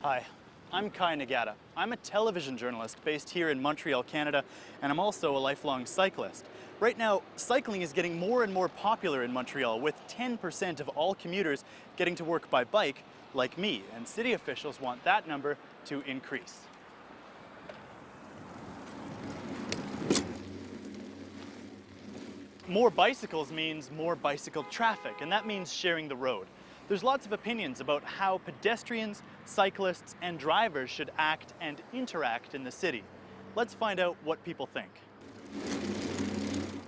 Hi, I'm Kai Nagata. I'm a television journalist based here in Montreal, Canada, and I'm also a lifelong cyclist. Right now, cycling is getting more and more popular in Montreal, with 10% of all commuters getting to work by bike, like me, and city officials want that number to increase. More bicycles means more bicycle traffic, and that means sharing the road. There's lots of opinions about how pedestrians, cyclists, and drivers should act and interact in the city. Let's find out what people think.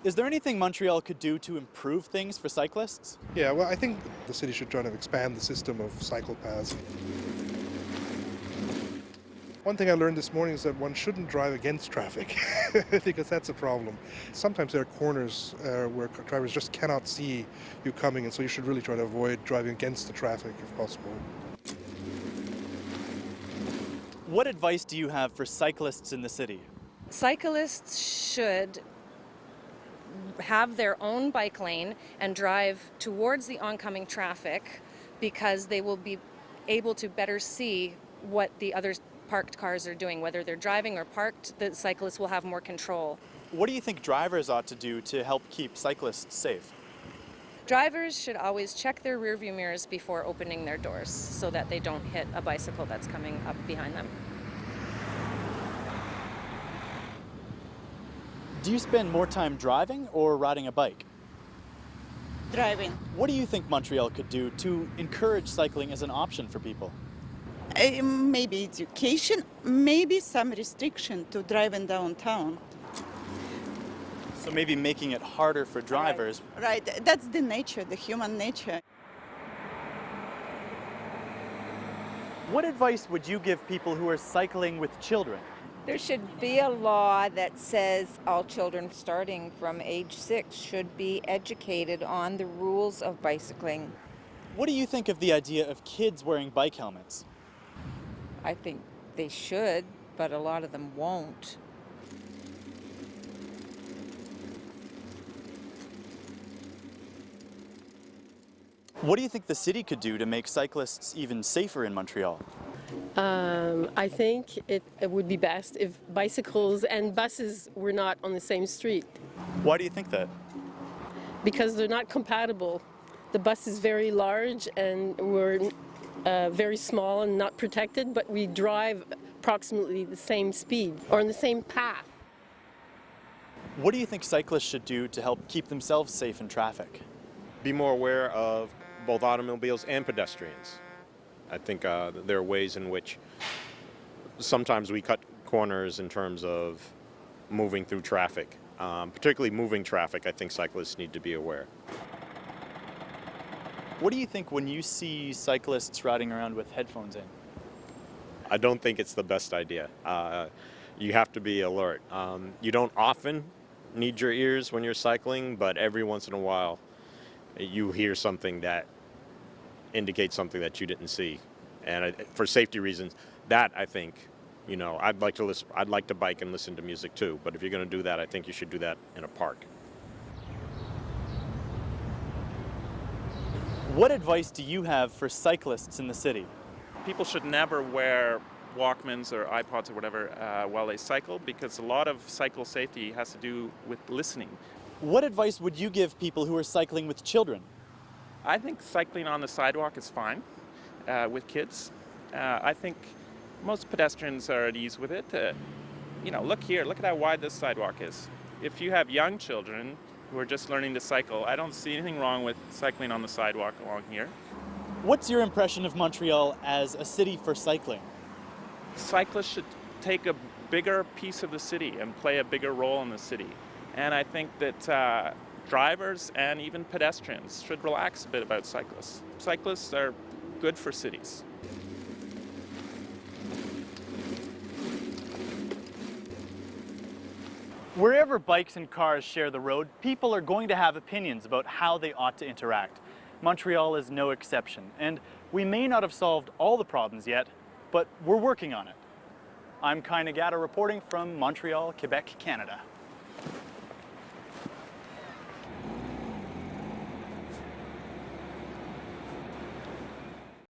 Is there anything Montreal could do to improve things for cyclists? Yeah, well, I think the city should try to expand the system of cycle paths. One thing I learned this morning is that one shouldn't drive against traffic because that's a problem. Sometimes there are corners where drivers just cannot see you coming, and so you should really try to avoid driving against the traffic if possible. What advice do you have for cyclists in the city? Cyclists should have their own bike lane and drive towards the oncoming traffic because they will be able to better see what the other parked cars are doing. Whether they're driving or parked, the cyclists will have more control. What do you think drivers ought to do to help keep cyclists safe? Drivers should always check their rearview mirrors before opening their doors so that they don't hit a bicycle that's coming up behind them. Do you spend more time driving or riding a bike? Driving. What do you think Montreal could do to encourage cycling as an option for people? Maybe education, maybe some restriction to driving downtown. So maybe making it harder for drivers. Right, that's the nature, the human nature. What advice would you give people who are cycling with children? There should be a law that says all children starting from age 6 should be educated on the rules of bicycling. What do you think of the idea of kids wearing bike helmets? I think they should, but a lot of them won't. What do you think the city could do to make cyclists even safer in Montreal? I think it would be best if bicycles and buses were not on the same street Why do you think that? because they're not compatible. The bus is very large and we're very small and not protected, but we drive approximately the same speed or in the same path. What do you think cyclists should do to help keep themselves safe in traffic? Be more aware of both automobiles and pedestrians. I think there are ways in which sometimes we cut corners in terms of moving through traffic. Particularly moving traffic, I think cyclists need to be aware. What do you think when you see cyclists riding around with headphones in? I don't think it's the best idea. You have to be alert. You don't often need your ears when you're cycling, but every once in a while you hear something that indicates something that you didn't see. And for safety reasons, that I think, I'd like to bike and listen to music too, but if you're going to do that, I think you should do that in a park. What advice do you have for cyclists in the city? People should never wear Walkmans or iPods or whatever while they cycle, because a lot of cycle safety has to do with listening. What advice would you give people who are cycling with children? I think cycling on the sidewalk is fine with kids. I think most pedestrians are at ease with it. Look here, look at how wide this sidewalk is. If you have young children who are just learning to cycle, I don't see anything wrong with cycling on the sidewalk along here. What's your impression of Montreal as a city for cycling? Cyclists should take a bigger piece of the city and play a bigger role in the city. And I think that drivers and even pedestrians should relax a bit about cyclists. Cyclists are good for cities. Wherever bikes and cars share the road, people are going to have opinions about how they ought to interact. Montreal is no exception, and we may not have solved all the problems yet, but we're working on it. I'm Kai Nagata reporting from Montreal, Quebec, Canada.